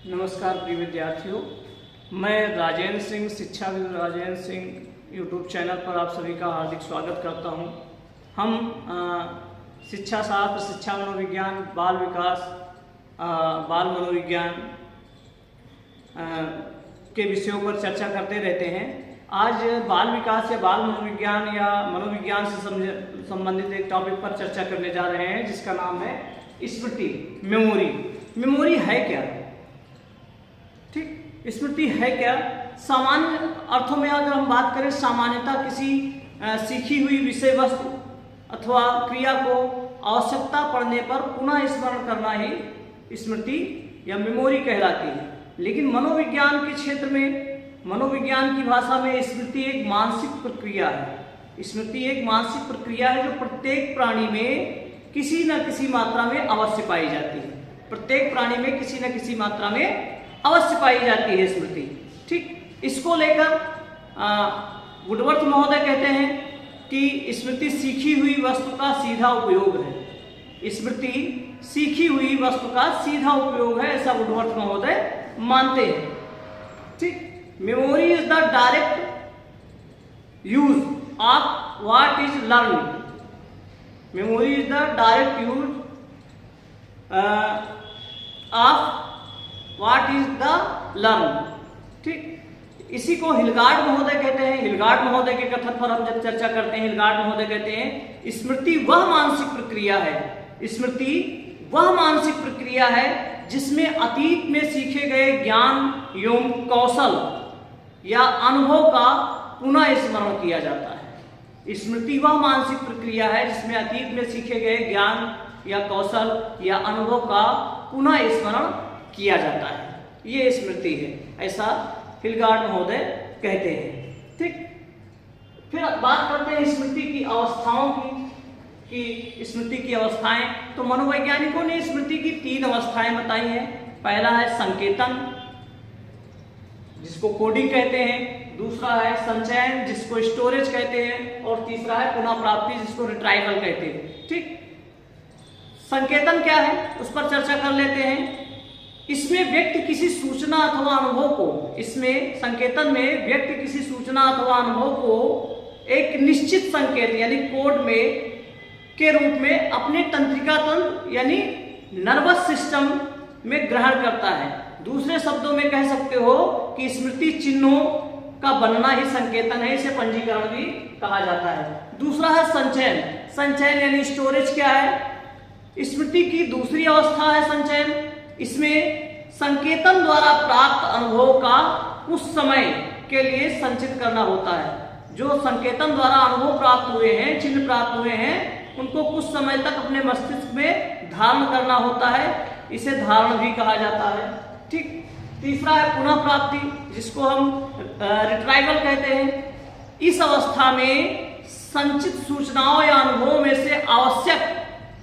नमस्कार प्रिय विद्यार्थियों, मैं राजेंद्र सिंह, शिक्षाविद राजेंद्र सिंह यूट्यूब चैनल पर आप सभी का हार्दिक स्वागत करता हूं। हम शिक्षा शास्त्र, शिक्षा मनोविज्ञान, बाल विकास, बाल मनोविज्ञान के विषयों पर चर्चा करते रहते हैं। आज बाल विकास या बाल मनोविज्ञान या मनोविज्ञान से संबंधित एक टॉपिक पर चर्चा करने जा रहे हैं, जिसका नाम है स्मृति, मेमोरी। मेमोरी है क्या? ठीक, स्मृति है क्या? सामान्य अर्थों में अगर हम बात करें, सामान्यतः किसी सीखी हुई विषय वस्तु अथवा क्रिया को आवश्यकता पड़ने पर पुनः स्मरण करना ही स्मृति या मेमोरी कहलाती है। लेकिन मनोविज्ञान के क्षेत्र में, मनोविज्ञान की भाषा में स्मृति एक मानसिक प्रक्रिया है। स्मृति एक मानसिक प्रक्रिया है जो प्रत्येक प्राणी में किसी न किसी मात्रा में अवश्य पाई जाती है। प्रत्येक प्राणी में किसी न किसी मात्रा में अवश्य पाई जाती है स्मृति। ठीक, इसको लेकर वुडवर्थ महोदय कहते हैं कि स्मृति सीखी हुई वस्तु का सीधा उपयोग है। स्मृति सीखी हुई वस्तु का सीधा उपयोग है, ऐसा वुडवर्थ महोदय मानते हैं। ठीक, memory is the direct use of what is learn. Memory is the direct use of what is the learn. ठीक, इसी को हिलगार्ड महोदय कहते हैं। हिलगार्ड महोदय के कथन पर हम जब चर्चा करते हैं, हिलगार्ड महोदय कहते हैं स्मृति वह मानसिक प्रक्रिया है, स्मृति वह मानसिक प्रक्रिया है जिसमें अतीत में सीखे गए ज्ञान एवं कौशल या अनुभव का पुनः स्मरण किया जाता है। स्मृति वह मानसिक प्रक्रिया है जिसमें अतीत में सीखे गए ज्ञान या कौशल या अनुभव का पुनः स्मरण किया जाता है, ये स्मृति है, ऐसा हिलगार्ड महोदय कहते हैं। ठीक, फिर बात करते हैं स्मृति की अवस्थाओं की स्मृति की अवस्थाएं। तो मनोवैज्ञानिकों ने स्मृति की 3 अवस्थाएं बताई हैं। पहला है संकेतन, जिसको कोडिंग कहते हैं, दूसरा है संचयन, जिसको स्टोरेज कहते हैं, और तीसरा है पुनः प्राप्ति, जिसको रिट्राइवल कहते हैं। ठीक, संकेतन क्या है उस पर चर्चा कर लेते हैं। इसमें व्यक्ति किसी सूचना अथवा अनुभव को, इसमें संकेतन में व्यक्ति किसी सूचना अथवा अनुभव को एक निश्चित संकेत यानी कोड में के रूप में अपने तंत्रिका तंत्र यानी नर्वस सिस्टम में ग्रहण करता है। दूसरे शब्दों में कह सकते हो कि स्मृति चिन्हों का बनना ही संकेतन है, इसे पंजीकरण भी कहा जाता है। दूसरा है संचयन। संचयन यानी स्टोरेज क्या है? स्मृति की दूसरी अवस्था है संचयन। इसमें संकेतन द्वारा प्राप्त अनुभव का कुछ समय के लिए संचित करना होता है। जो संकेतन द्वारा अनुभव प्राप्त हुए हैं, चिन्ह प्राप्त हुए हैं, उनको कुछ समय तक अपने मस्तिष्क में धारण करना होता है, इसे धारण भी कहा जाता है। ठीक, तीसरा है पुनः प्राप्ति, जिसको हम रिट्राइवल कहते हैं। इस अवस्था में संचित सूचनाओं या अनुभवों में से आवश्यक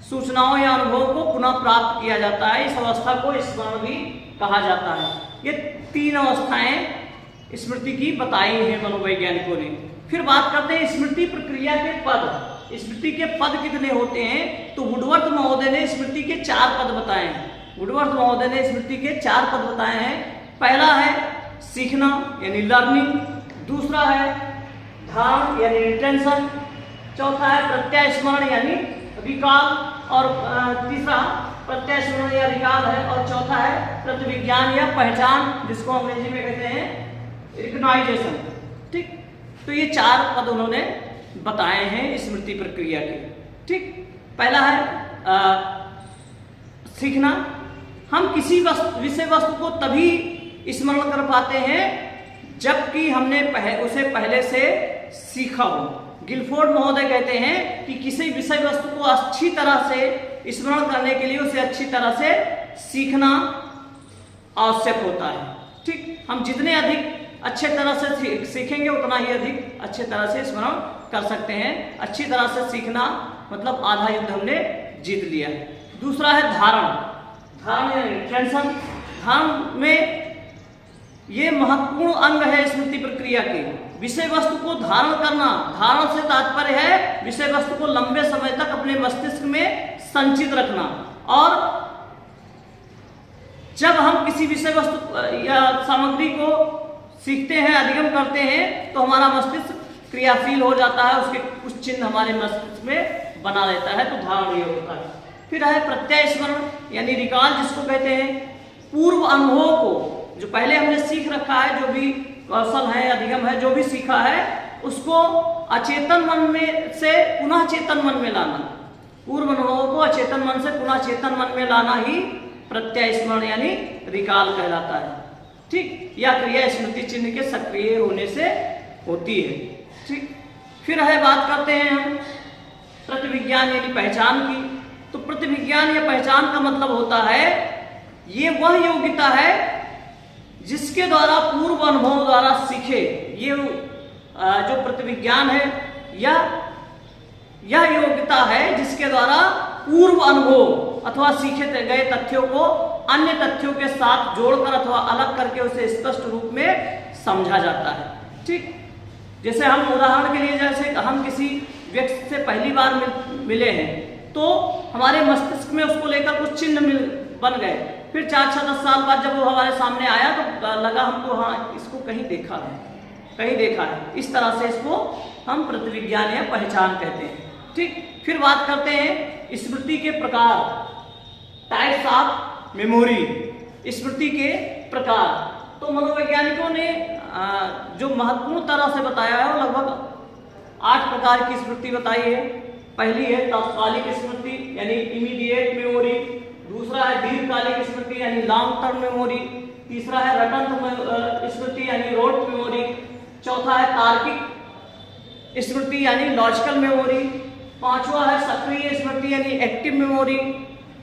सूचनाओं या अनुभव को पुनः प्राप्त किया जाता है। इस अवस्था को स्मरण भी कहा जाता है। ये 3 अवस्थाएं स्मृति की बताई हैं मनोवैज्ञानिकों ने। फिर बात करते हैं स्मृति प्रक्रिया के पद। स्मृति के पद कितने होते हैं? तो वुडवर्थ महोदय ने स्मृति के 4 पद बताए हैं। वुडवर्थ महोदय ने स्मृति के 4 पद बताए हैं। पहला है सीखना यानी लर्निंग, दूसरा है धारण यानी रिटेंशन, चौथा है प्रत्यास्मरण यानी रिकॉल, और तीसरा प्रत्यास्मरण या रिकॉल है, और चौथा है प्रतिविज्ञान या पहचान, जिसको अंग्रेजी में कहते हैं रिकग्नाइजेशन। ठीक, तो ये 4 पद उन्होंने बताए हैं स्मृति प्रक्रिया के। ठीक, पहला है सीखना। हम किसी विषय वस्तु को तभी स्मरण कर पाते हैं जबकि हमने उसे पहले से सीखा हो। गिलफोर्ड महोदय कहते हैं कि किसी विषय वस्तु को अच्छी तरह से स्मरण करने के लिए उसे अच्छी तरह से सीखना आवश्यक होता है। ठीक, हम जितने अधिक अच्छे तरह से सीखेंगे उतना ही अधिक अच्छे तरह से स्मरण कर सकते हैं। अच्छी तरह से सीखना मतलब आधा युद्ध हमने जीत लिया है। दूसरा है धारण। धारण यानी रिटेंशन। धारण में ये महत्वपूर्ण अंग है स्मृति प्रक्रिया के। विषय वस्तु को धारण करना, धारण से तात्पर्य है विषय वस्तु को लंबे समय तक अपने मस्तिष्क में संचित रखना। और जब हम किसी किसी विषय वस्तु या सामग्री को सीखते हैं, अधिगम करते हैं, तो हमारा मस्तिष्क क्रियाशील हो जाता है, उसके कुछ चिन्ह हमारे मस्तिष्क में बना रहता है, तो धारण ये होता है। फिर है प्रत्यय स्मरण यानी रिकॉल, जिसको कहते हैं पूर्व अनुभव को, जो पहले हमने सीख रखा है, जो भी कौशल है, अधिगम है, जो भी सीखा है, उसको अचेतन मन में से पुनः चेतन मन में लाना। पूर्व अनुभवों को अचेतन मन से पुनः चेतन मन में लाना ही प्रत्यय स्मरण यानी रिकॉल कहलाता है। ठीक, या क्रिया स्मृति चिन्ह के सक्रिय होने से होती है। ठीक, फिर है बात करते हैं हम प्रतिविज्ञान यानी पहचान की। तो प्रतिविज्ञान या पहचान का मतलब होता है ये वह योग्यता है जिसके द्वारा पूर्व अनुभव द्वारा सीखे, ये जो प्रतिविज्ञान है या यह योग्यता है जिसके द्वारा पूर्व अनुभव अथवा सीखे गए तथ्यों को अन्य तथ्यों के साथ जोड़कर अथवा अलग करके उसे स्पष्ट रूप में समझा जाता है। ठीक, जैसे हम उदाहरण के लिए, जैसे हम किसी व्यक्ति से पहली बार मिले हैं, तो हमारे मस्तिष्क में उसको लेकर कुछ चिन्ह बन गए। फिर 4-10 साल बाद जब वो हमारे सामने आया तो लगा हमको, हाँ इसको कहीं देखा है, कहीं देखा है। इस तरह से इसको हम प्रतिविज्ञान या पहचान कहते हैं। ठीक, फिर बात करते हैं स्मृति के प्रकार, टाइप्स ऑफ मेमोरी, स्मृति के प्रकार। तो मनोवैज्ञानिकों ने जो महत्वपूर्ण तरह से बताया है वो लगभग 8 प्रकार की स्मृति बताई है। पहली है तात्कालिक स्मृति यानी इमीडिएट मेमोरी, दूसरा है दीर्घकालिक स्मृति यानी लॉन्ग टर्म मेमोरी, तीसरा है रटंत स्मृति यानी रोड मेमोरी, चौथा है तार्किक स्मृति यानी लॉजिकल मेमोरी, पांचवा है सक्रिय स्मृति यानी एक्टिव मेमोरी,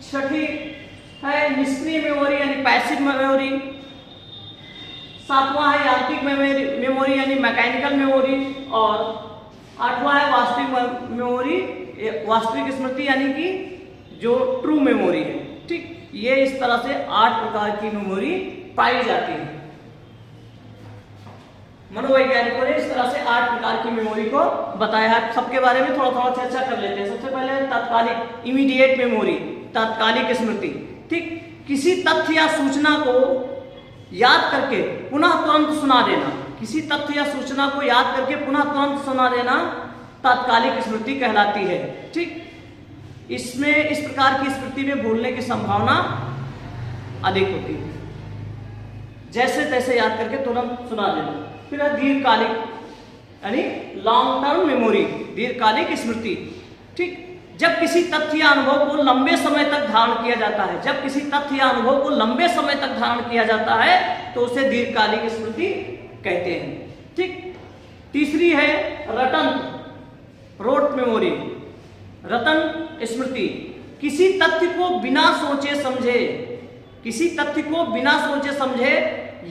छठी है निष्क्रिय मेमोरी यानी पैसिव मेमोरी, सातवां है यांत्रिक मेमोरी यानी मैकेनिकल मेमोरी, और आठवां है वास्तविक मेमोरी, वास्तविक स्मृति यानी कि जो ट्रू मेमोरी है। ठीक, ये इस तरह से 8 प्रकार की मेमोरी पाई जाती है। मनोवैज्ञानिकों ने इस तरह से 8 प्रकार की मेमोरी को बताया है। सबके बारे में थोड़ा थोड़ा चर्चा कर लेते हैं। सबसे पहले तात्कालिक इमीडिएट मेमोरी, तात्कालिक स्मृति। ठीक, किसी तथ्य या सूचना को याद करके पुनः तुरंत सुना देना, किसी तथ्य या सूचना को याद करके पुनः तुरंत सुना देना तात्कालिक स्मृति कहलाती है। ठीक, इसमें इस प्रकार की स्मृति में भूलने की संभावना अधिक होती है, जैसे तैसे याद करके तुरंत सुना देना। फिर है दीर्घकालिक यानी लॉन्ग टर्म मेमोरी, दीर्घकालिक स्मृति। ठीक, जब किसी तथ्य या अनुभव को लंबे समय तक धारण किया जाता है, जब किसी तथ्य या अनुभव को लंबे समय तक धारण किया जाता है तो उसे दीर्घकालिक स्मृति कहते हैं। ठीक, तीसरी है रटंत, रोट मेमोरी, रटन स्मृति। किसी तथ्य को बिना सोचे समझे, किसी तथ्य को बिना सोचे समझे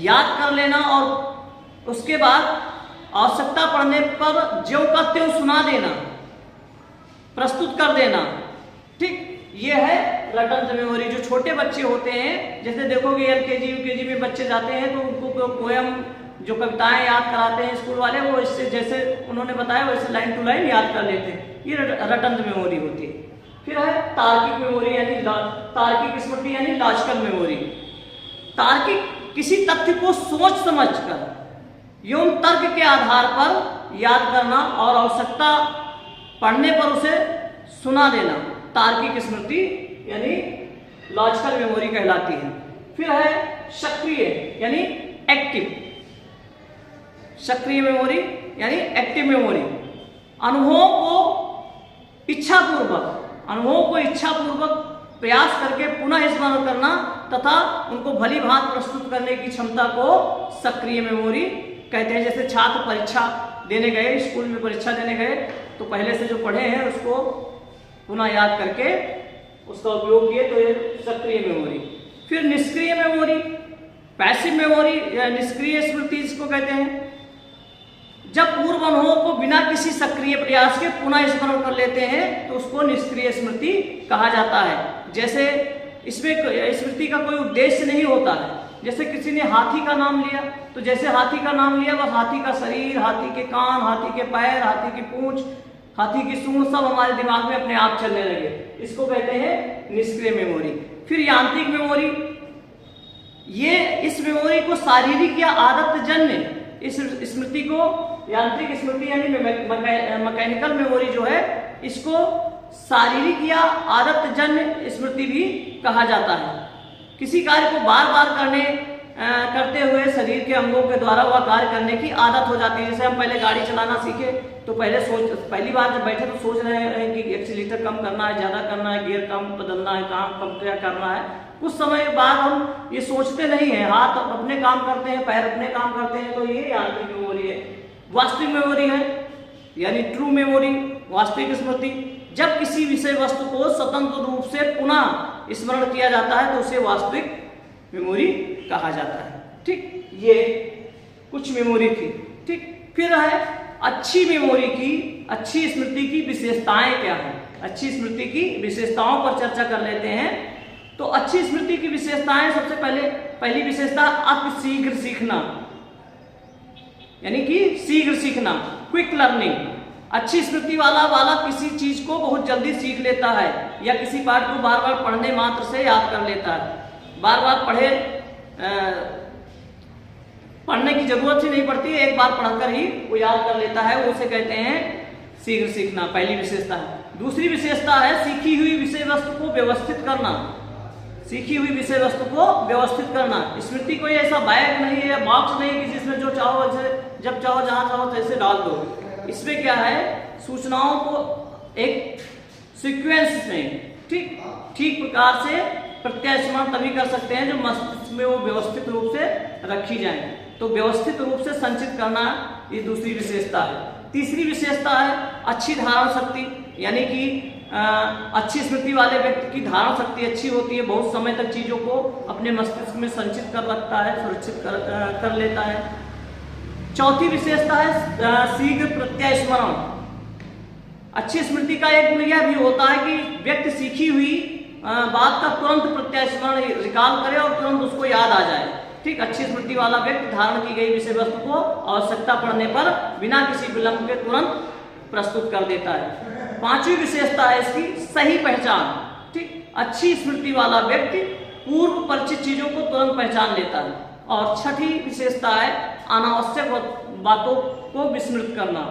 याद कर लेना और उसके बाद आवश्यकता पड़ने पर ज्यों का त्यों सुना देना, प्रस्तुत कर देना। ठीक, ये है रटंत मेमोरी। जो छोटे बच्चे होते हैं, जैसे देखोगे एलकेजी यूकेजी में बच्चे जाते हैं तो उनको पोएम, जो कविताएं याद कराते हैं स्कूल वाले, वो इससे जैसे उन्होंने बताया वैसे लाइन टू लाइन याद कर लेते हैं। ये रटंत मेमोरी होती है। फिर है तार्किक मेमोरी यानी तार्किक स्मृति यानी लॉजिकल मेमोरी। तार्किक, किसी तथ्य को सोच समझकर एवं तर्क के आधार पर याद करना और आवश्यकता पढ़ने पर उसे सुना देना तार्किक स्मृति यानी लॉजिकल मेमोरी कहलाती है। फिर है सक्रिय यानी एक्टिव, सक्रिय मेमोरी यानी एक्टिव मेमोरी। अनुभवों को इच्छापूर्वक प्रयास करके पुनः स्मरण करना तथा उनको भली भांति प्रस्तुत करने की क्षमता को सक्रिय मेमोरी कहते हैं। जैसे छात्र परीक्षा देने गए, स्कूल में परीक्षा देने गए, तो पहले से जो पढ़े हैं उसको पुनः याद करके उसका उपयोग किए, तो ये सक्रिय मेमोरी। फिर निष्क्रिय मेमोरी, पैसिव मेमोरी या निष्क्रिय स्मृति जिसको कहते हैं। जब पूर्व अनुभवों को बिना किसी सक्रिय प्रयास के पुनः स्मरण कर लेते हैं तो उसको निष्क्रिय स्मृति कहा जाता है। जैसे इसमें स्मृति का कोई उद्देश्य नहीं होता है। जैसे किसी ने हाथी का नाम लिया, तो जैसे हाथी का नाम लिया बस हाथी का शरीर, हाथी के कान, हाथी के पैर, हाथी की पूंछ, हाथी की सूंड सब हमारे दिमाग में अपने आप चलने लगे, इसको कहते हैं निष्क्रिय मेमोरी। फिर यांत्रिक मेमोरी, ये इस मेमोरी को शारीरिक या आदत जन्य इस स्मृति को, यांत्रिक स्मृति यानी मैकेनिकल मेमोरी जो है, इसको शारीरिक या आदत जन्य स्मृति भी कहा जाता है। किसी कार्य को बार बार करते हुए शरीर के अंगों के द्वारा वह कार्य करने की आदत हो जाती है। जैसे हम पहले गाड़ी चलाना सीखे तो पहली बार जब बैठे तो सोच रहे हैं कि एक्सीलेटर कम करना है, ज़्यादा करना है, गियर कम बदलना है, कहाँ कम क्या करना है। कुछ समय बाद हम ये सोचते नहीं हैं, हाथ अपने काम करते हैं, पैर अपने काम करते हैं, तो ये यांत्रिक मेमोरी है। वास्तविक मेमोरी है यानी ट्रू मेमोरी, वास्तविक स्मृति, जब किसी विषय वस्तु को स्वतंत्र रूप से पुनः स्मरण किया जाता है तो उसे वास्तविक मेमोरी कहा जाता है। ठीक, ये कुछ मेमोरी थी। ठीक, फिर है अच्छी मेमोरी की, अच्छी स्मृति की विशेषताएं क्या है। अच्छी स्मृति की विशेषताओं पर चर्चा कर लेते हैं। तो अच्छी स्मृति की विशेषताएं, सबसे पहली विशेषता अतिशीघ्र सीखना, यानी कि शीघ्र सीखना, क्विक लर्निंग। अच्छी स्मृति वाला किसी चीज को बहुत जल्दी सीख लेता है या किसी पाठ को बार बार पढ़ने मात्र से याद कर लेता है। बार बार पढ़ने की जरूरत ही नहीं पड़ती है, एक बार पढ़कर ही वो याद कर लेता है, वो उसे कहते हैं शीघ्र सीखना, पहली विशेषता है। दूसरी विशेषता है सीखी हुई विषय वस्तु को व्यवस्थित करना। सीखी हुई विषय वस्तु को व्यवस्थित करना। स्मृति कोई ऐसा बैग नहीं है, बॉक्स नहीं कि जिसमें जो चाहो वैसे जब चाहो जहां चाहो तैसे डाल दो। इसमें क्या है, सूचनाओं को एक सीक्वेंस में ठीक प्रकार से प्रत्यास्मरण तभी कर सकते हैं जो मस्तिष्क में वो व्यवस्थित रूप से रखी जाए। तो व्यवस्थित रूप से संचित करना ये दूसरी विशेषता है। तीसरी विशेषता है अच्छी धारण शक्ति, यानी कि अच्छी स्मृति वाले व्यक्ति की धारण शक्ति अच्छी होती है, बहुत समय तक चीजों को अपने मस्तिष्क में संचित कर रखता है, सुरक्षित कर लेता है। चौथी विशेषता है शीघ्र प्रत्यास्मरण। अच्छी स्मृति का एक गुण यह भी होता है कि व्यक्ति सीखी हुई बात का तुरंत प्रत्यास्मरण रिकॉल करे और तुरंत उसको याद आ जाए। ठीक, अच्छी स्मृति वाला व्यक्ति धारण की गई विषय वस्तु को आवश्यकता पड़ने पर बिना किसी विलंब के तुरंत प्रस्तुत कर देता है। पांचवी विशेषता है इसकी सही पहचान। ठीक, अच्छी स्मृति वाला व्यक्ति पूर्व परिचित चीजों को तुरंत पहचान लेता है। और छठी विशेषता है अनावश्यक बातों को विस्मृत करना।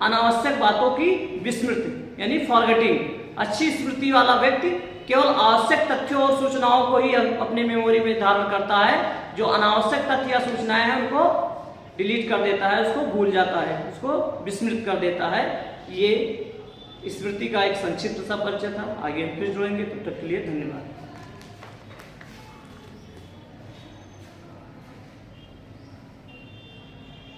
अनावश्यक बातों की विस्मृति यानी फॉरगेटिंग। अच्छी स्मृति वाला व्यक्ति केवल आवश्यक तथ्यों और सूचनाओं को ही अपने मेमोरी में धारण करता है। जो अनावश्यक तथ्य या सूचनाएं हैं उनको डिलीट कर देता है, उसको भूल जाता है, उसको विस्मृत कर देता है। ये स्मृति का एक संक्षिप्त सा परिचय था। आगे फिर जुड़ेंगे, तब तक के लिए धन्यवाद।